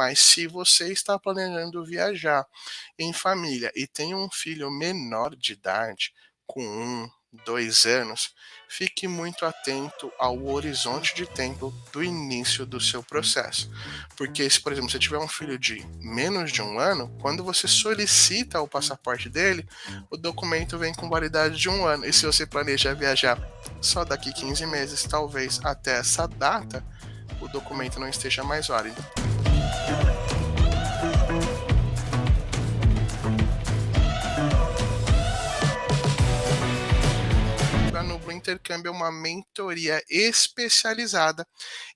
mas se você está planejando viajar em família e tem um filho menor de idade, com 2 anos, fique muito atento ao horizonte de tempo do início do seu processo. Porque se, por exemplo, você tiver um filho de menos de 1 ano, quando você solicita o passaporte dele, o documento vem com validade de 1 ano. E se você planeja viajar só daqui 15 meses, talvez até essa data, o documento não esteja mais válido. A Nublo Intercâmbio é uma mentoria especializada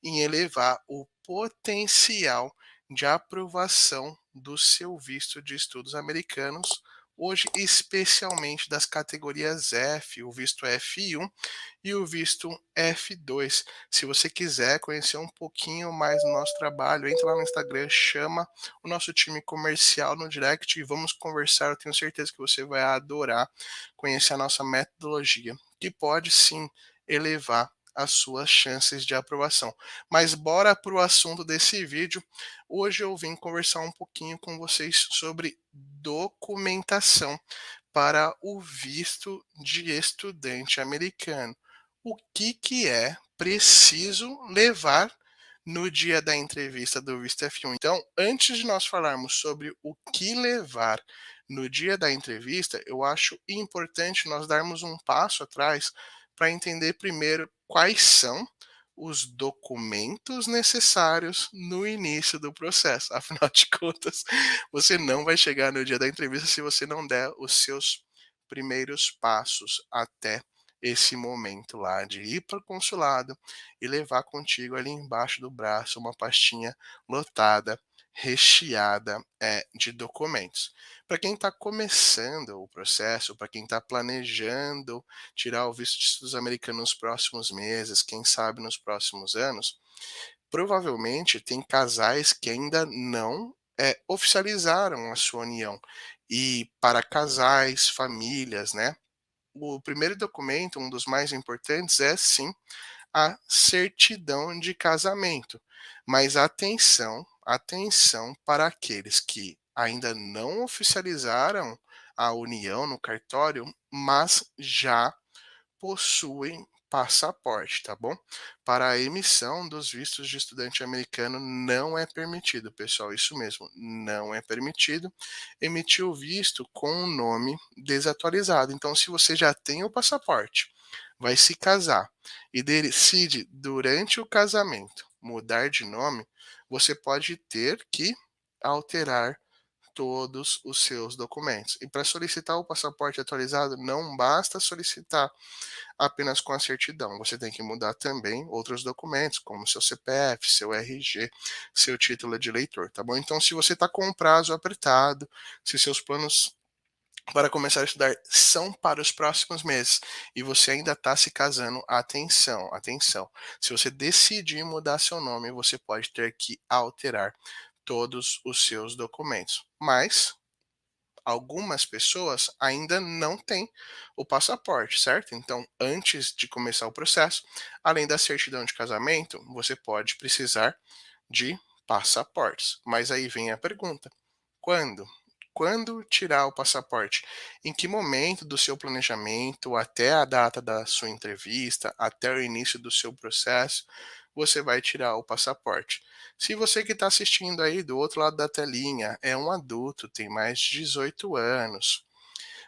em elevar o potencial de aprovação do seu visto de estudos americanos, hoje especialmente das categorias F, o visto F1 e o visto F2. Se você quiser conhecer um pouquinho mais do nosso trabalho, entra lá no Instagram, chama o nosso time comercial no direct e vamos conversar. Eu tenho certeza que você vai adorar conhecer a nossa metodologia, que pode sim elevar as suas chances de aprovação. Mas bora para o assunto desse vídeo. Hoje eu vim conversar um pouquinho com vocês sobre documentação para o visto de estudante americano. O que é preciso levar no dia da entrevista do visto F1? Então, antes de nós falarmos sobre o que levar no dia da entrevista, eu acho importante nós darmos um passo atrás para entender primeiro quais são os documentos necessários no início do processo. Afinal de contas, você não vai chegar no dia da entrevista se você não der os seus primeiros passos até esse momento lá de ir para o consulado e levar contigo ali embaixo do braço uma pastinha lotada, recheada de documentos. Para quem está começando o processo, para quem está planejando tirar o visto de estudos americanos nos próximos meses, quem sabe nos próximos anos, provavelmente tem casais que ainda não oficializaram a sua união. E para casais, famílias, né? O primeiro documento, um dos mais importantes, é sim a certidão de casamento. Mas atenção, atenção para aqueles que ainda não oficializaram a união no cartório, mas já possuem passaporte, tá bom? Para a emissão dos vistos de estudante americano não é permitido, pessoal, isso mesmo, não é permitido emitir o visto com um nome desatualizado. Então, se você já tem o passaporte, vai se casar e decide durante o casamento mudar de nome, você pode ter que alterar todos os seus documentos. E para solicitar o passaporte atualizado, não basta solicitar apenas com a certidão. Você tem que mudar também outros documentos, como seu CPF, seu RG, seu título de eleitor, tá bom? Então, se você está com um prazo apertado, se seus planos para começar a estudar são para os próximos meses e você ainda está se casando, atenção, atenção. Se você decidir mudar seu nome, você pode ter que alterar todos os seus documentos. Mas algumas pessoas ainda não têm o passaporte, certo? Então, antes de começar o processo, além da certidão de casamento, você pode precisar de passaportes. Mas aí vem a pergunta: quando? Quando tirar o passaporte? Em que momento do seu planejamento, até a data da sua entrevista, até o início do seu processo, você vai tirar o passaporte? Se você que está assistindo aí do outro lado da telinha é um adulto, tem mais de 18 anos,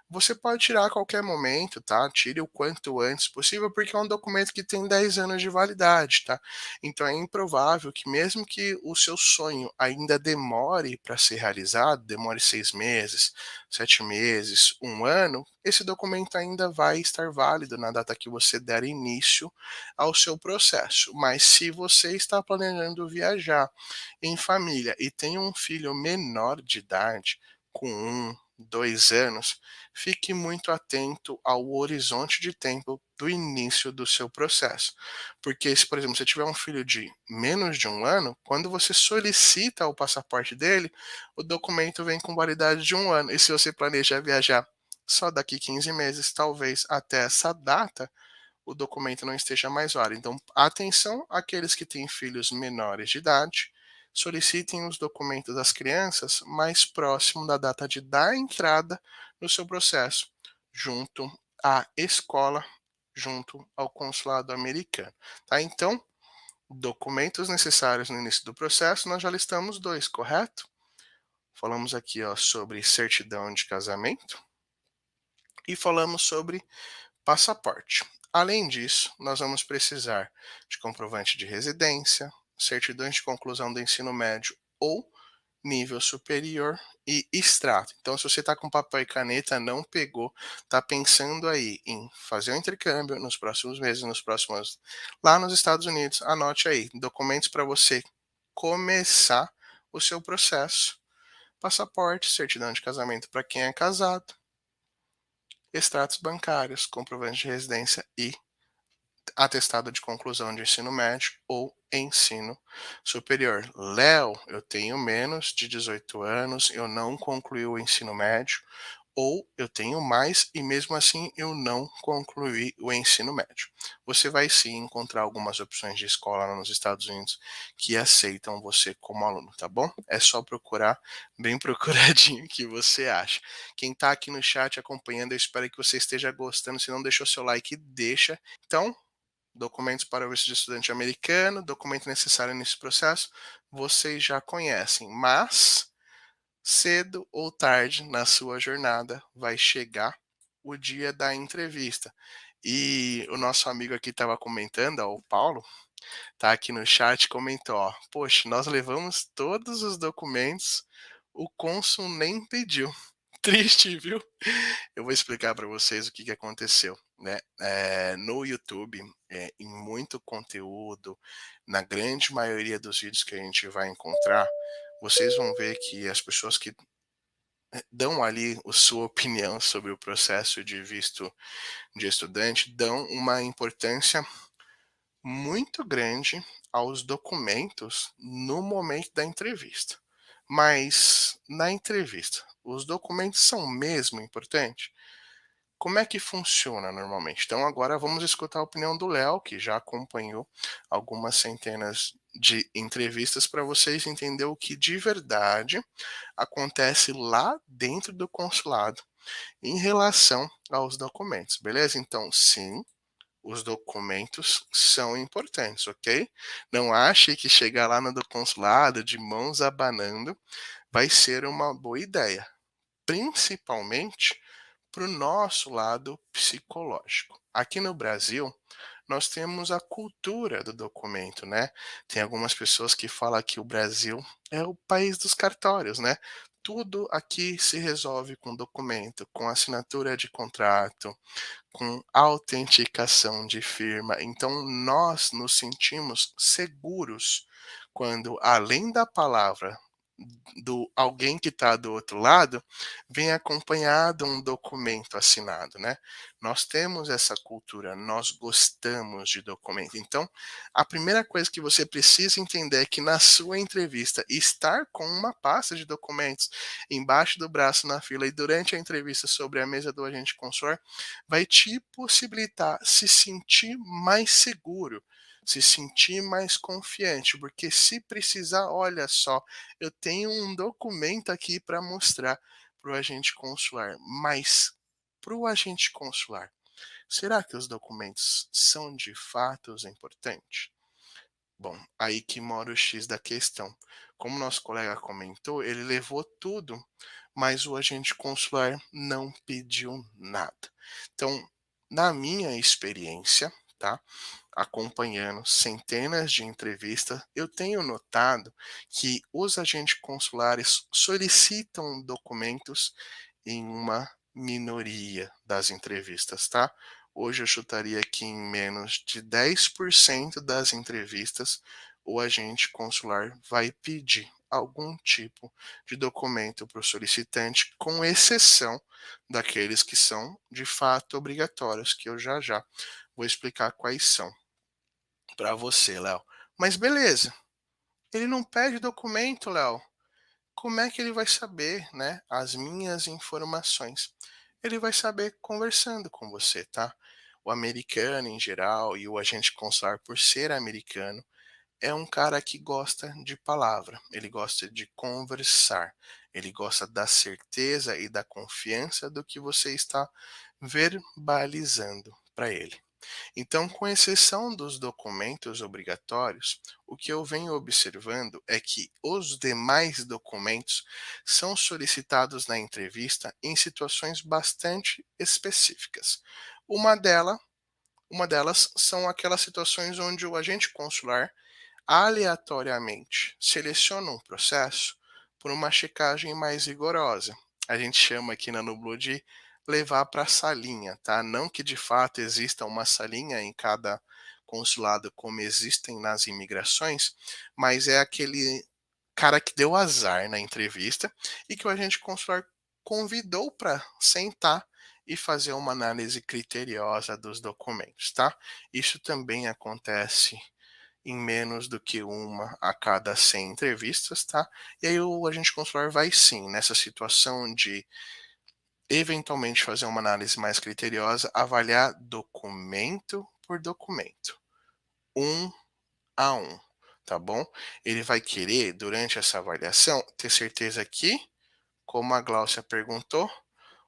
você pode tirar a qualquer momento, tá? Tire o quanto antes possível, porque é um documento que tem 10 anos de validade, tá? Então é improvável que mesmo que o seu sonho ainda demore para ser realizado, demore 6 meses, 7 meses, 1 ano, esse documento ainda vai estar válido na data que você der início ao seu processo. Mas se você está planejando viajar em família e tem um filho menor de idade, com 2 anos, fique muito atento ao horizonte de tempo do início do seu processo. Porque se, por exemplo, você tiver um filho de menos de 1 ano, quando você solicita o passaporte dele, o documento vem com validade de 1 ano. E se você planeja viajar só daqui 15 meses, talvez até essa data, o documento não esteja mais válido. Então, atenção àqueles que têm filhos menores de idade, solicitem os documentos das crianças mais próximo da data de dar entrada no seu processo, junto à escola, junto ao consulado americano. Tá? Então, documentos necessários no início do processo, nós já listamos 2, correto? Falamos aqui sobre certidão de casamento e falamos sobre passaporte. Além disso, nós vamos precisar de comprovante de residência, certidões de conclusão do ensino médio ou nível superior e extrato. Então, se você está com papel e caneta, não pegou, está pensando aí em fazer o intercâmbio nos próximos meses, lá nos Estados Unidos, anote aí, documentos para você começar o seu processo. Passaporte, certidão de casamento para quem é casado, extratos bancários, comprovante de residência e atestado de conclusão de ensino médio ou ensino superior. Léo, eu tenho menos de 18 anos, eu não concluí o ensino médio, ou eu tenho mais e mesmo assim eu não concluí o ensino médio. Você vai sim encontrar algumas opções de escola lá nos Estados Unidos que aceitam você como aluno, tá bom? É só procurar bem procuradinho que você acha. Quem está aqui no chat acompanhando, eu espero que você esteja gostando. Se não deixou seu like, deixa. Então, documentos para o visto de estudante americano, documento necessário nesse processo, vocês já conhecem, mas cedo ou tarde na sua jornada vai chegar o dia da entrevista. E o nosso amigo aqui estava comentando, o Paulo, tá aqui no chat, comentou, poxa, nós levamos todos os documentos, o cônsul nem pediu. Triste, viu? Eu vou explicar para vocês o que aconteceu, né? No YouTube, em muito conteúdo, na grande maioria dos vídeos que a gente vai encontrar, vocês vão ver que as pessoas que dão ali a sua opinião sobre o processo de visto de estudante dão uma importância muito grande aos documentos no momento da entrevista. Mas na entrevista, os documentos são mesmo importantes? Como é que funciona normalmente? Então agora vamos escutar a opinião do Léo, que já acompanhou algumas centenas de entrevistas para vocês entenderem o que de verdade acontece lá dentro do consulado em relação aos documentos, beleza? Então, sim, os documentos são importantes, ok? Não ache que chegar lá no do consulado de mãos abanando vai ser uma boa ideia, principalmente para o nosso lado psicológico. Aqui no Brasil, nós temos a cultura do documento, né? Tem algumas pessoas que falam que o Brasil é o país dos cartórios, né? Tudo aqui se resolve com documento, com assinatura de contrato, com autenticação de firma. Então, nós nos sentimos seguros quando, além da palavra do alguém que está do outro lado, vem acompanhado um documento assinado, né? Nós temos essa cultura, nós gostamos de documento. Então, a primeira coisa que você precisa entender é que na sua entrevista, estar com uma pasta de documentos embaixo do braço na fila e durante a entrevista sobre a mesa do agente consular vai te possibilitar se sentir mais seguro, se sentir mais confiante, porque se precisar, olha só, eu tenho um documento aqui para mostrar para o agente consular, mas para o agente consular, será que os documentos são de fato importantes? Bom, aí que mora o X da questão. Como nosso colega comentou, ele levou tudo, mas o agente consular não pediu nada. Então, na minha experiência, tá? Acompanhando centenas de entrevistas, eu tenho notado que os agentes consulares solicitam documentos em uma minoria das entrevistas, tá? Hoje eu chutaria que em menos de 10% das entrevistas o agente consular vai pedir algum tipo de documento para o solicitante, com exceção daqueles que são de fato obrigatórios, que eu já vou explicar quais são para você, Léo. Mas beleza, ele não pede documento, Léo. Como é que ele vai saber, né, as minhas informações? Ele vai saber conversando com você, tá? O americano em geral e o agente consular por ser americano é um cara que gosta de palavra, ele gosta de conversar, ele gosta da certeza e da confiança do que você está verbalizando para ele. Então, com exceção dos documentos obrigatórios, o que eu venho observando é que os demais documentos são solicitados na entrevista em situações bastante específicas. Uma dela uma delas são aquelas situações onde o agente consular aleatoriamente seleciona um processo por uma checagem mais rigorosa. A gente chama aqui na Nublu de levar para a salinha, tá? Não que de fato exista uma salinha em cada consulado como existem nas imigrações, mas é aquele cara que deu azar na entrevista e que o agente consular convidou para sentar e fazer uma análise criteriosa dos documentos, tá? Isso também acontece em menos do que uma a cada 100 entrevistas, tá? E aí o agente consular vai sim, nessa situação de eventualmente fazer uma análise mais criteriosa, avaliar documento por documento, um a um, tá bom? Ele vai querer, durante essa avaliação, ter certeza que, como a Gláucia perguntou,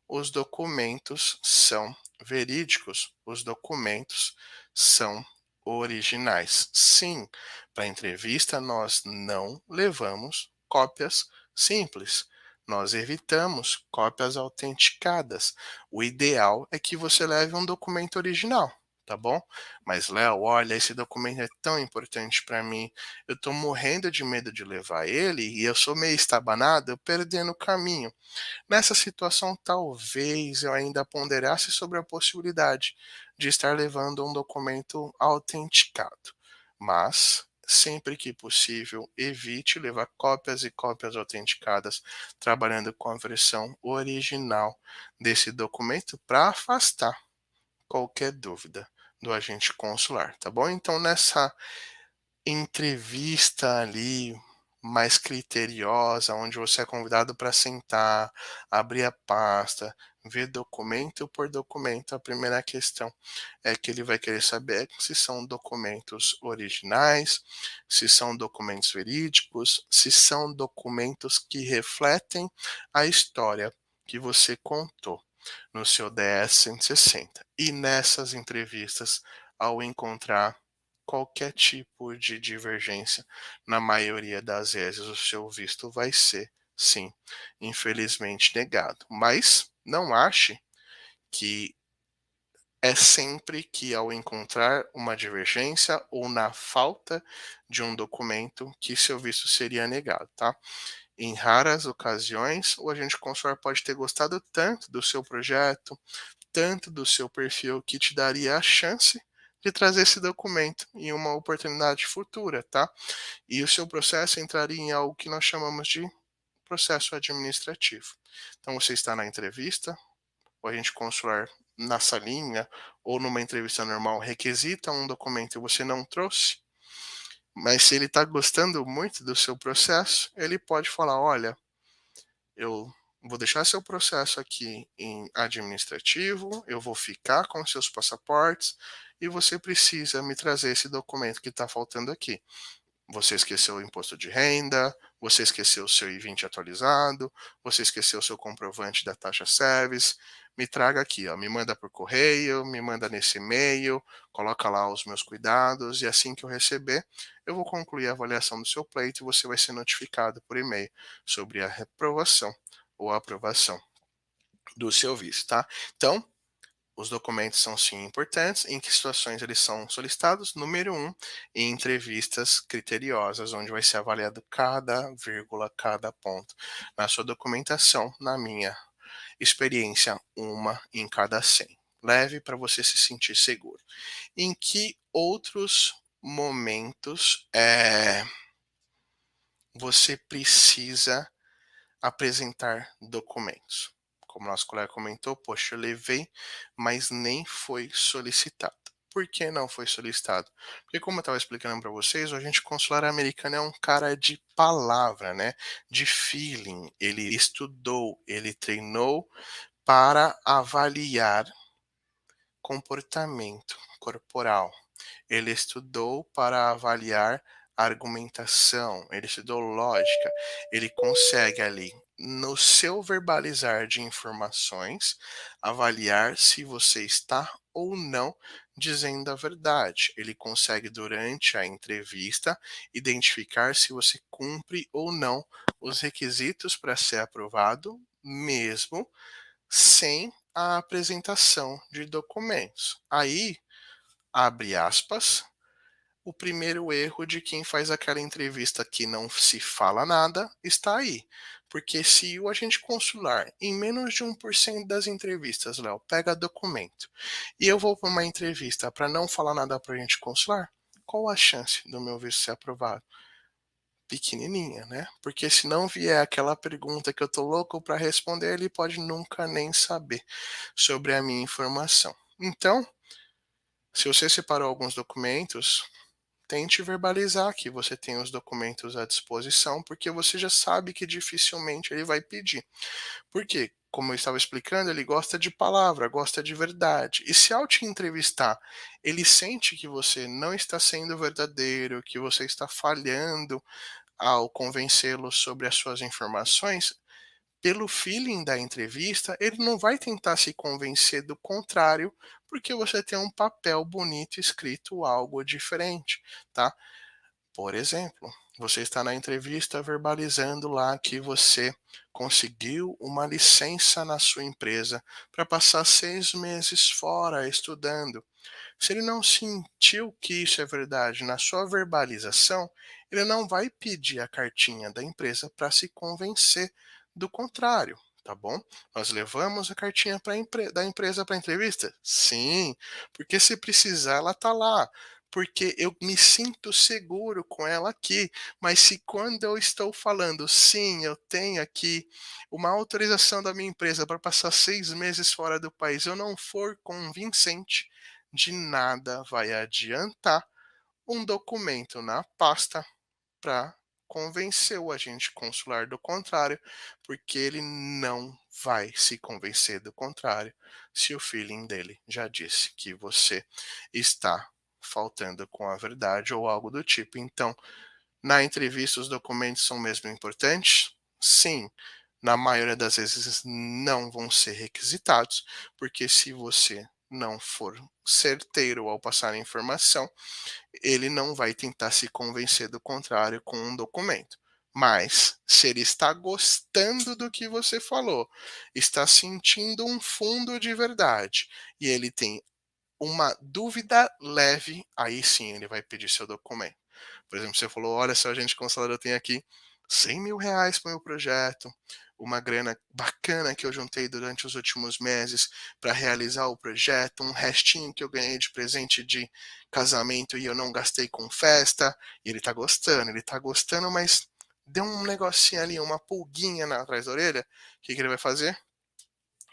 os documentos são verídicos, os documentos são originais. Sim, para entrevista nós não levamos cópias simples. Nós evitamos cópias autenticadas. O ideal é que você leve um documento original, tá bom? Mas, Léo, olha, esse documento é tão importante para mim. Eu estou morrendo de medo de levar ele e eu sou meio estabanado, eu perdendo o caminho. Nessa situação, talvez eu ainda ponderasse sobre a possibilidade de estar levando um documento autenticado, mas sempre que possível, evite levar cópias e cópias autenticadas, trabalhando com a versão original desse documento para afastar qualquer dúvida do agente consular, tá bom? Então, nessa entrevista ali mais criteriosa, onde você é convidado para sentar, abrir a pasta, ver documento por documento. A primeira questão é que ele vai querer saber se são documentos originais, se são documentos verídicos, se são documentos que refletem a história que você contou no seu DS-160. E nessas entrevistas, ao encontrar qualquer tipo de divergência, na maioria das vezes o seu visto vai ser, sim, infelizmente negado. Mas não ache que é sempre que ao encontrar uma divergência ou na falta de um documento que seu visto seria negado, tá? Em raras ocasiões, o agente consular pode ter gostado tanto do seu projeto, tanto do seu perfil, que te daria a chance de trazer esse documento em uma oportunidade futura, tá? E o seu processo entraria em algo que nós chamamos de processo administrativo. Então você está na entrevista, o agente consular na salinha ou numa entrevista normal requisita um documento e você não trouxe, mas se ele está gostando muito do seu processo, ele pode falar: olha, eu vou deixar seu processo aqui em administrativo, eu vou ficar com seus passaportes e você precisa me trazer esse documento que está faltando aqui. Você esqueceu o imposto de renda, você esqueceu o seu I-20 atualizado, você esqueceu o seu comprovante da taxa service. Me traga aqui, ó, me manda por correio, me manda nesse e-mail, coloca lá os meus cuidados e assim que eu receber, eu vou concluir a avaliação do seu pleito e você vai ser notificado por e-mail sobre a reprovação ou a aprovação do seu visto, tá? Então, os documentos são sim importantes. Em que situações eles são solicitados? Número um, em entrevistas criteriosas, onde vai ser avaliado cada vírgula, cada ponto na sua documentação. Na minha experiência, uma em cada 100. Leve para você se sentir seguro. Em que outros momentos você precisa apresentar documentos? Como nosso colega comentou, poxa, eu levei, mas nem foi solicitado. Por que não foi solicitado? Porque, como eu estava explicando para vocês, o agente consular americano é um cara de palavra, né? De feeling. Ele estudou, ele treinou para avaliar comportamento corporal. Ele estudou para avaliar argumentação, ele estudou lógica, ele consegue ali, no seu verbalizar de informações, avaliar se você está ou não dizendo a verdade. Ele consegue, durante a entrevista, identificar se você cumpre ou não os requisitos para ser aprovado, mesmo sem a apresentação de documentos. Aí, abre aspas, o primeiro erro de quem faz aquela entrevista que não se fala nada está aí. Porque se o agente consular, em menos de 1% das entrevistas, Léo, pega documento, e eu vou para uma entrevista para não falar nada para o agente consular, qual a chance do meu visto ser aprovado? Pequenininha, né? Porque se não vier aquela pergunta que eu tô louco para responder, ele pode nunca nem saber sobre a minha informação. Então, se você separou alguns documentos, tente verbalizar que você tem os documentos à disposição, porque você já sabe que dificilmente ele vai pedir. Por quê? Como eu estava explicando, ele gosta de palavra, gosta de verdade. E se ao te entrevistar, ele sente que você não está sendo verdadeiro, que você está falhando ao convencê-lo sobre as suas informações, pelo feeling da entrevista, ele não vai tentar se convencer do contrário, porque você tem um papel bonito escrito algo diferente, tá? Por exemplo, você está na entrevista verbalizando lá que você conseguiu uma licença na sua empresa para passar 6 meses fora estudando. Se ele não sentiu que isso é verdade na sua verbalização, ele não vai pedir a cartinha da empresa para se convencer do contrário, tá bom? Nós levamos a cartinha da empresa para a entrevista? Sim, porque se precisar, ela tá lá. Porque eu me sinto seguro com ela aqui, mas se quando eu estou falando, sim, eu tenho aqui uma autorização da minha empresa para passar 6 meses fora do país, eu não for convincente, de nada vai adiantar um documento na pasta para convencer o agente consular do contrário, porque ele não vai se convencer do contrário se o feeling dele já disse que você está faltando com a verdade ou algo do tipo. Então, na entrevista, os documentos são mesmo importantes? Sim, na maioria das vezes não vão ser requisitados, porque se você não for certeiro ao passar a informação, ele não vai tentar se convencer do contrário com um documento. Mas, se ele está gostando do que você falou, está sentindo um fundo de verdade, e ele tem uma dúvida leve, aí sim ele vai pedir seu documento. Por exemplo, você falou: olha, seu agente consular, eu tenho aqui R$ 100.000 para o meu projeto, uma grana bacana que eu juntei durante os últimos meses para realizar o projeto, um restinho que eu ganhei de presente de casamento e eu não gastei com festa. E ele tá gostando, mas deu um negocinho ali, uma pulguinha atrás da orelha. O que, que ele vai fazer?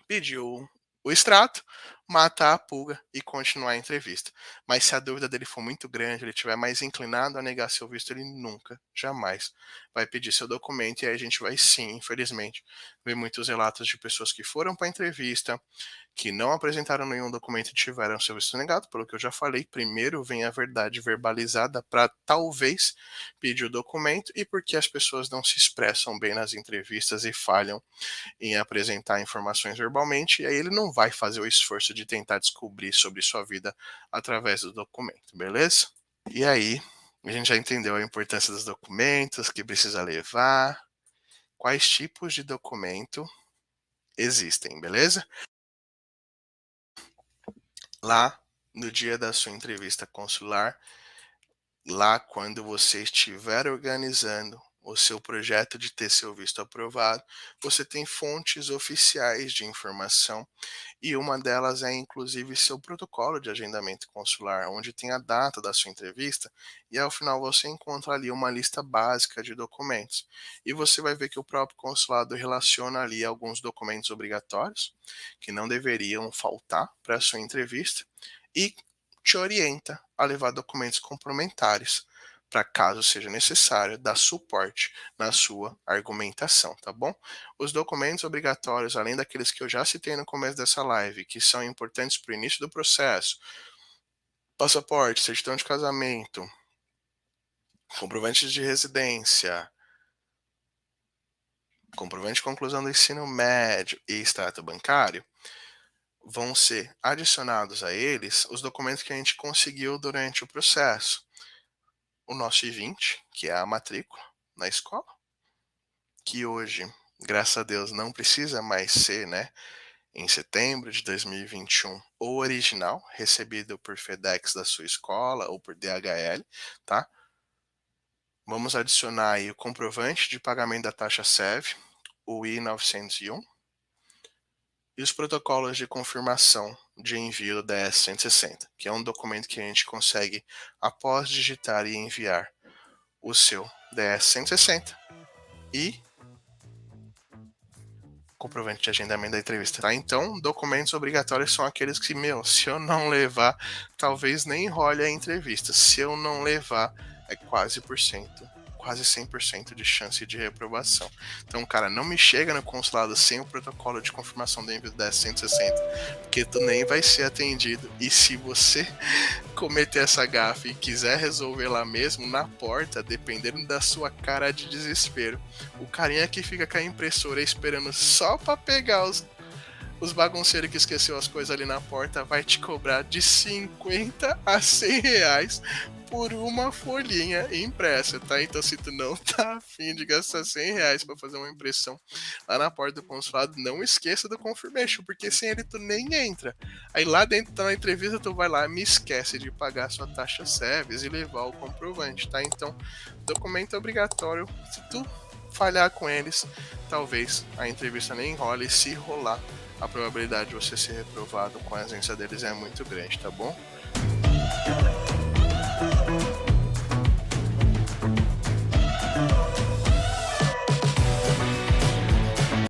Pediu o extrato, matar a pulga e continuar a entrevista. Mas se a dúvida dele for muito grande, ele estiver mais inclinado a negar seu visto, ele nunca, jamais vai pedir seu documento. E aí a gente vai sim, infelizmente, ver muitos relatos de pessoas que foram para a entrevista, que não apresentaram nenhum documento e tiveram seu visto negado, pelo que eu já falei, primeiro vem a verdade verbalizada para talvez pedir o documento, e porque as pessoas não se expressam bem nas entrevistas e falham em apresentar informações verbalmente, e aí ele não vai fazer o esforço de tentar descobrir sobre sua vida através do documento, beleza? E aí, a gente já entendeu a importância dos documentos, que precisa levar, quais tipos de documento existem, beleza? Lá, no dia da sua entrevista consular, lá quando você estiver organizando o seu projeto de ter seu visto aprovado, você tem fontes oficiais de informação, e uma delas é inclusive seu protocolo de agendamento consular, onde tem a data da sua entrevista e ao final você encontra ali uma lista básica de documentos. E você vai ver que o próprio consulado relaciona ali alguns documentos obrigatórios que não deveriam faltar para a sua entrevista e te orienta a levar documentos complementares para, caso seja necessário, dar suporte na sua argumentação, tá bom? Os documentos obrigatórios, além daqueles que eu já citei no começo dessa live, que são importantes para o início do processo: passaporte, certidão de casamento, comprovante de residência, comprovante de conclusão do ensino médio e extrato bancário, vão ser adicionados a eles os documentos que a gente conseguiu durante o processo. O nosso I-20, que é a matrícula na escola, que hoje, graças a Deus, não precisa mais ser, né, em setembro de 2021, o original, recebido por FedEx da sua escola ou por DHL, tá? Vamos adicionar aí o comprovante de pagamento da taxa SEV, o I-901, e os protocolos de confirmação de envio do DS-160, que é um documento que a gente consegue, após digitar e enviar o seu DS-160 e comprovante de agendamento da entrevista, tá? Então, documentos obrigatórios são aqueles que, se eu não levar, talvez nem role a entrevista. Se eu não levar, é quase 100% de chance de reprovação. Então, cara, não me chega no consulado sem o protocolo de confirmação do envio da 160, porque tu nem vai ser atendido. E se você cometer essa gafe e quiser resolver lá mesmo, na porta, dependendo da sua cara de desespero, o carinha que fica com a impressora esperando só pra pegar os bagunceiros que esqueceu as coisas ali na porta vai te cobrar de 50 a 100 reais por uma folhinha impressa, tá? Então, se tu não tá afim de gastar 100 reais pra fazer uma impressão lá na porta do consulado, não esqueça do confirmation, porque sem ele tu nem entra. Aí lá dentro tá na entrevista, tu vai lá, me esquece de pagar sua taxa SEVES e levar o comprovante, tá? Então, documento obrigatório, se tu falhar com eles, talvez a entrevista nem role, se rolar, a probabilidade de você ser reprovado com a ausência deles é muito grande, tá bom?